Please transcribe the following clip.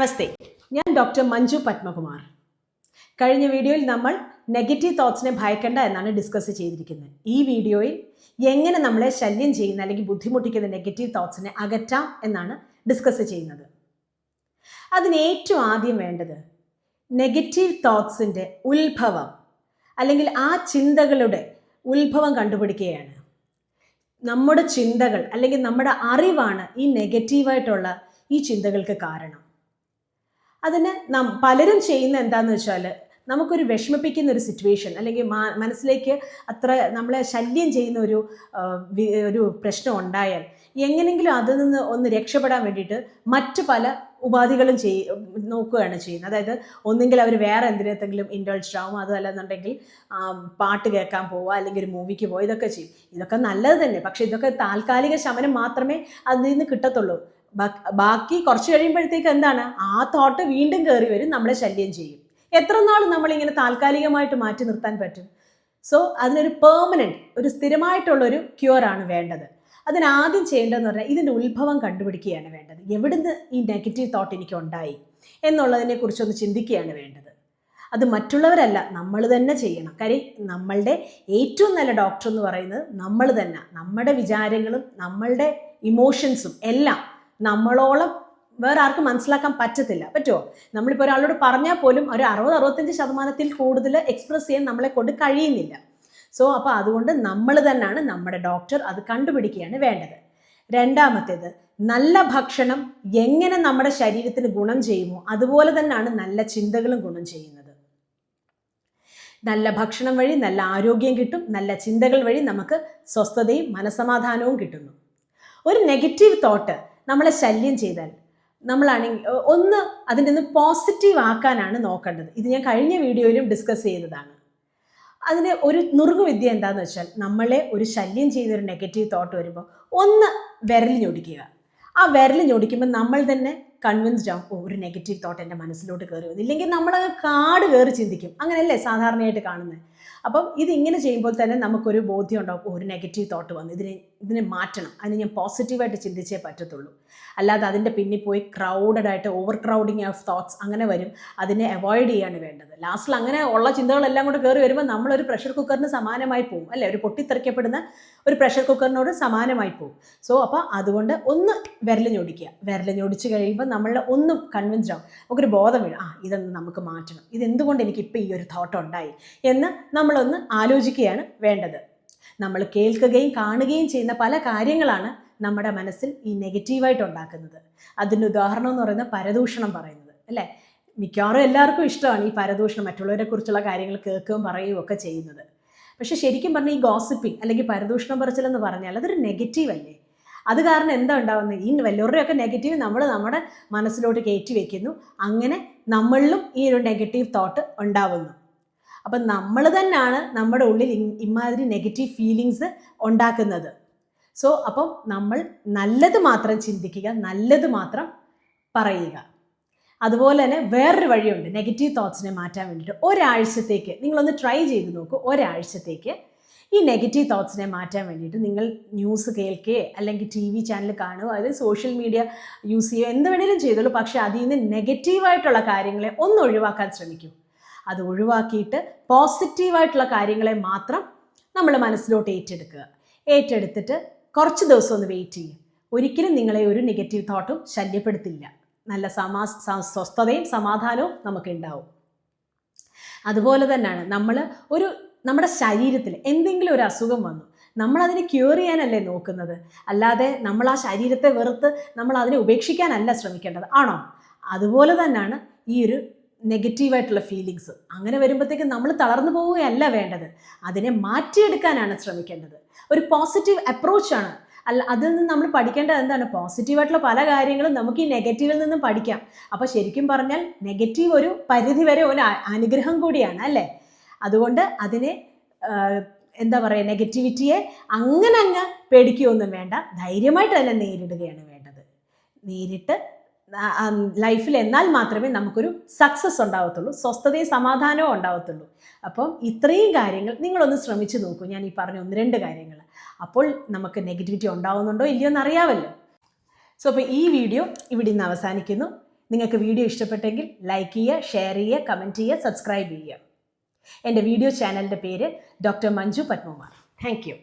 നമസ്തേ, ഞാൻ ഡോക്ടർ മഞ്ജു പത്മകുമാർ. കഴിഞ്ഞ വീഡിയോയിൽ നമ്മൾ നെഗറ്റീവ് തോട്ട്സിനെ ഭയക്കേണ്ട എന്നാണ് ഡിസ്കസ് ചെയ്തിരിക്കുന്നത്. ഈ വീഡിയോയിൽ എങ്ങനെ നമ്മളെ ശല്യം ചെയ്യുന്ന അല്ലെങ്കിൽ ബുദ്ധിമുട്ടിക്കുന്ന നെഗറ്റീവ് തോട്ട്സിനെ അകറ്റാം എന്നാണ് ഡിസ്കസ് ചെയ്യുന്നത്. അതിന് ഏറ്റവും ആദ്യം വേണ്ടത് നെഗറ്റീവ് തോട്ട്സിൻ്റെ ഉത്ഭവം അല്ലെങ്കിൽ ആ ചിന്തകളുടെ ഉത്ഭവം കണ്ടുപിടിക്കുകയാണ്. നമ്മുടെ ചിന്തകൾ അല്ലെങ്കിൽ നമ്മുടെ അറിവാണ് ഈ നെഗറ്റീവായിട്ടുള്ള ഈ ചിന്തകൾക്ക് കാരണം. അതിന് പലരും ചെയ്യുന്ന എന്താണെന്ന് വെച്ചാൽ, നമുക്കൊരു വിഷമിപ്പിക്കുന്ന ഒരു സിറ്റുവേഷൻ അല്ലെങ്കിൽ മനസ്സിലേക്ക് അത്ര നമ്മളെ ശല്യം ചെയ്യുന്ന ഒരു പ്രശ്നം ഉണ്ടായാൽ എങ്ങനെയെങ്കിലും അതിൽ നിന്ന് ഒന്ന് രക്ഷപ്പെടാൻ വേണ്ടിയിട്ട് മറ്റു പല ഉപാധികളും നോക്കുകയാണ് ചെയ്യുന്നത്. അതായത് ഒന്നെങ്കിൽ അവർ വേറെ എന്തിനെന്തെങ്കിലും ഇൻഡൾജ്ഡ് ആവും, അതല്ലെന്നുണ്ടെങ്കിൽ പാട്ട് കേൾക്കാൻ പോവുക, അല്ലെങ്കിൽ ഒരു മൂവിക്ക് പോവുക, ഇതൊക്കെ ചെയ്യും. ഇതൊക്കെ നല്ലത് തന്നെ, പക്ഷേ ഇതൊക്കെ താൽക്കാലിക ശമനം മാത്രമേ അതിൽ നിന്ന് കിട്ടത്തുള്ളൂ. ബാക്കി കുറച്ച് കഴിയുമ്പോഴത്തേക്ക് എന്താണ്, ആ തോട്ട് വീണ്ടും കയറി വരും, നമ്മളെ ശല്യം ചെയ്യും. എത്ര നാൾ നമ്മളിങ്ങനെ താൽക്കാലികമായിട്ട് മാറ്റി നിർത്താൻ പറ്റും? സോ അതിനൊരു പെർമനൻറ്റ്, ഒരു സ്ഥിരമായിട്ടുള്ളൊരു ക്യൂറാണ് വേണ്ടത്. അതിനാദ്യം ചെയ്യേണ്ടതെന്ന് പറഞ്ഞാൽ ഇതിൻ്റെ ഉത്ഭവം കണ്ടുപിടിക്കുകയാണ് വേണ്ടത്. എവിടുന്ന് ഈ നെഗറ്റീവ് തോട്ട് എനിക്ക് ഉണ്ടായി എന്നുള്ളതിനെ കുറിച്ചൊന്ന് ചിന്തിക്കുകയാണ് വേണ്ടത്. അത് മറ്റുള്ളവരല്ല, നമ്മൾ തന്നെ ചെയ്യണം. കാര്യം നമ്മളുടെ ഏറ്റവും നല്ല ഡോക്ടർ എന്ന് പറയുന്നത് നമ്മൾ തന്നെ. നമ്മുടെ വിചാരങ്ങളും നമ്മളുടെ ഇമോഷൻസും എല്ലാം നമ്മളോളം വേറെ ആർക്കും മനസ്സിലാക്കാൻ പറ്റുമോ? നമ്മളിപ്പോൾ ഒരാളോട് പറഞ്ഞാൽ പോലും ഒരു 60-65% കൂടുതൽ എക്സ്പ്രസ് ചെയ്യാൻ നമ്മളെ കൊണ്ട് കഴിയുന്നില്ല. സോ അപ്പോൾ അതുകൊണ്ട് നമ്മൾ തന്നെയാണ് നമ്മുടെ ഡോക്ടർ. അത് കണ്ടുപിടിക്കുകയാണ് വേണ്ടത്. രണ്ടാമത്തേത്, നല്ല ഭക്ഷണം എങ്ങനെ നമ്മുടെ ശരീരത്തിന് ഗുണം ചെയ്യുമോ അതുപോലെ തന്നെയാണ് നല്ല ചിന്തകളും ഗുണം ചെയ്യുന്നത്. നല്ല ഭക്ഷണം വഴി നല്ല ആരോഗ്യം കിട്ടും, നല്ല ചിന്തകൾ വഴി നമുക്ക് സ്വസ്ഥതയും മനസ്സമാധാനവും കിട്ടുന്നു. ഒരു നെഗറ്റീവ് തോട്ട് നമ്മളെ ശല്യം ചെയ്താൽ നമ്മളാണെങ്കിൽ ഒന്ന് അതിൻ്റെ നിന്ന് പോസിറ്റീവ് ആക്കാനാണ് നോക്കേണ്ടത്. ഇത് ഞാൻ കഴിഞ്ഞ വീഡിയോയിലും ഡിസ്കസ് ചെയ്തതാണ്. അതിന് ഒരു നുറുങ്ങുവിദ്യ എന്താണെന്ന് വെച്ചാൽ, നമ്മളെ ഒരു ശല്യം ചെയ്തൊരു നെഗറ്റീവ് തോട്ട് വരുമ്പോൾ ഒന്ന് വിരൽ ഞൊടിക്കുക. ആ വിരൽ ഞൊടിക്കുമ്പോൾ നമ്മൾ തന്നെ കൺവിൻസ്ഡ് ആവും, ഒരു നെഗറ്റീവ് തോട്ട് എൻ്റെ മനസ്സിലോട്ട് കയറി വന്നു. ഇല്ലെങ്കിൽ നമ്മളത് കാട് കയറി ചിന്തിക്കും. അങ്ങനെയല്ലേ സാധാരണയായിട്ട് കാണുന്നത്. അപ്പം ഇതിങ്ങനെ ചെയ്യുമ്പോൾ തന്നെ നമുക്കൊരു ബോധ്യം ഉണ്ടാവും, ഒരു നെഗറ്റീവ് തോട്ട് വന്നു, ഇതിനെ മാറ്റണം, അതിന് ഞാൻ പോസിറ്റീവായിട്ട് ചിന്തിച്ചേ പറ്റത്തുള്ളൂ. അല്ലാതെ അതിൻ്റെ പിന്നിൽ പോയി ക്രൗഡഡായിട്ട് ഓവർ ക്രൗഡിങ് ഓഫ് തോട്ട്സ് അങ്ങനെ വരും. അതിനെ അവോയ്ഡ് ചെയ്യാണ് വേണ്ടത്. ലാസ്റ്റിൽ അങ്ങനെ ഉള്ള ചിന്തകളെല്ലാം കൂടെ കയറി വരുമ്പോൾ നമ്മളൊരു പ്രഷർ കുക്കറിന് സമാനമായി പോകും, അല്ലേ? ഒരു പൊട്ടിത്തെറിക്കപ്പെടുന്ന ഒരു പ്രഷർ കുക്കറിനോട് സമാനമായി പോകും. സോ അപ്പോൾ അതുകൊണ്ട് ഒന്ന് വിരൽ ഞൊടിക്കുക. വിരൽ ഞൊടിച്ച് കഴിയുമ്പോൾ നമ്മൾ ഒന്നും കൺവിൻസ്ഡ് ആവും, നമുക്കൊരു ബോധം വീഴും, ഇതൊന്ന് നമുക്ക് മാറ്റണം, ഇതെന്തുകൊണ്ട് എനിക്കിപ്പോൾ ഈ ഒരു തോട്ട് ഉണ്ടായി എന്ന് നമ്മളൊന്ന് ആലോചിക്കുകയാണ് വേണ്ടത്. നമ്മൾ കേൾക്കുകയും കാണുകയും ചെയ്യുന്ന പല കാര്യങ്ങളാണ് നമ്മുടെ മനസ്സിൽ ഈ നെഗറ്റീവായിട്ട് ഉണ്ടാക്കുന്നത്. അതിൻ്റെ ഉദാഹരണം എന്ന് പറയുന്നത് പരദൂഷണം പറയുന്നത്, അല്ലേ? മിക്കവാറും എല്ലാവർക്കും ഇഷ്ടമാണ് ഈ പരദൂഷണം, മറ്റുള്ളവരെ കുറിച്ചുള്ള കാര്യങ്ങൾ കേൾക്കുകയും പറയുകയും ഒക്കെ ചെയ്യുന്നത്. പക്ഷെ ശരിക്കും പറഞ്ഞാൽ ഈ ഗോസിപ്പിംഗ് അല്ലെങ്കിൽ പരദൂഷണം പറച്ചിലെന്ന് പറഞ്ഞാൽ അതൊരു നെഗറ്റീവ് അല്ലേ? അത് കാരണം എന്താ ഉണ്ടാകുന്നത്? ഈ വല്ലവരുടെയൊക്കെ നെഗറ്റീവ് നമ്മൾ നമ്മുടെ മനസ്സിലോട്ട് കയറ്റി വയ്ക്കുന്നു. അങ്ങനെ നമ്മളിലും ഈ ഒരു നെഗറ്റീവ് തോട്ട് ഉണ്ടാവുന്നു. അപ്പം നമ്മൾ തന്നെയാണ് നമ്മുടെ ഉള്ളിൽ ഇമാതിരി നെഗറ്റീവ് ഫീലിങ്സ് ഉണ്ടാക്കുന്നത്. സോ അപ്പം നമ്മൾ നല്ലത് മാത്രം ചിന്തിക്കുക, നല്ലത് മാത്രം പറയുക. അതുപോലെ തന്നെ വേറൊരു വഴിയുണ്ട് നെഗറ്റീവ് തോട്ട്സിനെ മാറ്റാൻ വേണ്ടിയിട്ട്. ഒരാഴ്ചത്തേക്ക് നിങ്ങളൊന്ന് ട്രൈ ചെയ്ത് നോക്കൂ. ഒരാഴ്ചത്തേക്ക് ഈ നെഗറ്റീവ് തോട്ട്സിനെ മാറ്റാൻ വേണ്ടിയിട്ട് നിങ്ങൾ ന്യൂസ് കേൾക്കുകയോ അല്ലെങ്കിൽ TV ചാനൽ കാണുകയോ അല്ലെങ്കിൽ സോഷ്യൽ മീഡിയ യൂസ് ചെയ്യുകയോ എന്ത് വേണേലും ചെയ്തോളൂ. പക്ഷേ അതിൽ നിന്ന് നെഗറ്റീവായിട്ടുള്ള കാര്യങ്ങളെ ഒന്ന് ഒഴിവാക്കാൻ ശ്രമിക്കൂ. അത് ഒഴിവാക്കിയിട്ട് പോസിറ്റീവായിട്ടുള്ള കാര്യങ്ങളെ മാത്രം നമ്മൾ മനസ്സിലോട്ട് ഏറ്റെടുത്തിട്ട് കുറച്ച് ദിവസം ഒന്ന് വെയിറ്റ് ചെയ്യും. ഒരിക്കലും നിങ്ങളെ ഒരു നെഗറ്റീവ് തോട്ടും ശല്യപ്പെടുത്തില്ല. നല്ല സ്വസ്ഥതയും സമാധാനവും നമുക്കുണ്ടാവും. അതുപോലെ തന്നെയാണ് നമ്മുടെ ശരീരത്തിൽ എന്തെങ്കിലും ഒരു അസുഖം വന്നു, നമ്മളതിനെ ക്യൂർ ചെയ്യാനല്ലേ നോക്കുന്നത്, അല്ലാതെ നമ്മൾ ആ ശരീരത്തെ വെറുത്ത് നമ്മൾ അതിനെ ഉപേക്ഷിക്കാനല്ല ശ്രമിക്കേണ്ടത്, ആണോ? അതുപോലെ തന്നെയാണ് ഈ ഒരു നെഗറ്റീവായിട്ടുള്ള ഫീലിങ്സ്. അങ്ങനെ വരുമ്പോഴത്തേക്കും നമ്മൾ തളർന്നു പോവുകയല്ല വേണ്ടത്, അതിനെ മാറ്റിയെടുക്കാനാണ് ശ്രമിക്കേണ്ടത്. ഒരു പോസിറ്റീവ് അപ്രോച്ചാണ്. അതിൽ നിന്ന് നമ്മൾ പഠിക്കേണ്ടത് എന്താണ്? പോസിറ്റീവായിട്ടുള്ള പല കാര്യങ്ങളും നമുക്ക് ഈ നെഗറ്റീവിൽ നിന്നും പഠിക്കാം. അപ്പോൾ ശരിക്കും പറഞ്ഞാൽ നെഗറ്റീവ് ഒരു പരിധി വരെ ഒരു അനുഗ്രഹം കൂടിയാണ്, അല്ലേ? അതുകൊണ്ട് അതിനെ എന്താ പറയുക, നെഗറ്റിവിറ്റിയെ അങ്ങ് പേടിക്കുകയൊന്നും വേണ്ട, ധൈര്യമായിട്ട് തന്നെ നേരിടുകയാണ് വേണ്ടത്. നേരിട്ട് ലൈഫിൽ എന്നാൽ മാത്രമേ നമുക്കൊരു സക്സസ് ഉണ്ടാവത്തുള്ളൂ, സ്വസ്ഥതയും സമാധാനവും ഉണ്ടാവത്തുള്ളൂ. അപ്പം ഇത്രയും കാര്യങ്ങൾ നിങ്ങളൊന്ന് ശ്രമിച്ചു നോക്കൂ. ഞാൻ ഈ പറഞ്ഞ 1-2 കാര്യങ്ങൾ. അപ്പോൾ നമുക്ക് നെഗറ്റിവിറ്റി ഉണ്ടാവുന്നുണ്ടോ ഇല്ലയോ എന്നറിയാമല്ലോ. സോ അപ്പോൾ ഈ വീഡിയോ ഇവിടെ നിന്ന് അവസാനിക്കുന്നു. നിങ്ങൾക്ക് വീഡിയോ ഇഷ്ടപ്പെട്ടെങ്കിൽ ലൈക്ക് ചെയ്യുക, ഷെയർ ചെയ്യുക, കമൻറ്റ് ചെയ്യുക, സബ്സ്ക്രൈബ് ചെയ്യുക. എൻ്റെ വീഡിയോ ചാനലിൻ്റെ പേര് doctor Manju Padmakumar. Thank you.